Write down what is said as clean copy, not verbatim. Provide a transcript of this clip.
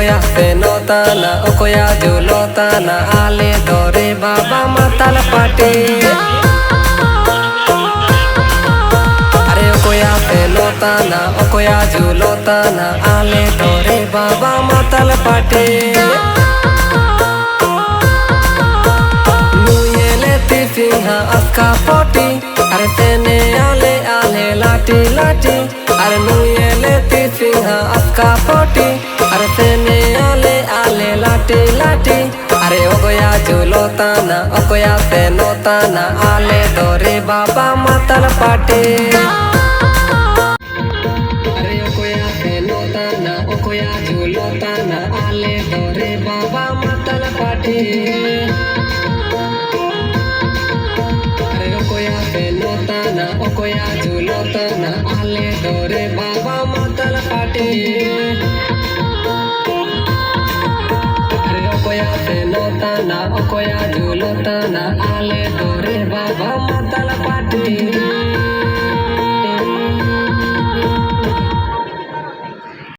okoya senotana okoya julotana ale dore baba matal pate are okoya senotana okoya julotana ale dore baba matal pate Fiha aska poti are tene ale ale lati lati are nuyele ti fiha aska poti are tene ale ale lati lati are okoya julotana okoya senotana ale dore baba matal pate are okoya senotana okoya julotana ale dore baba matal pate okoya julotana ale dore baba matal pate okoya senotana okoya julotana ale dore baba matal pate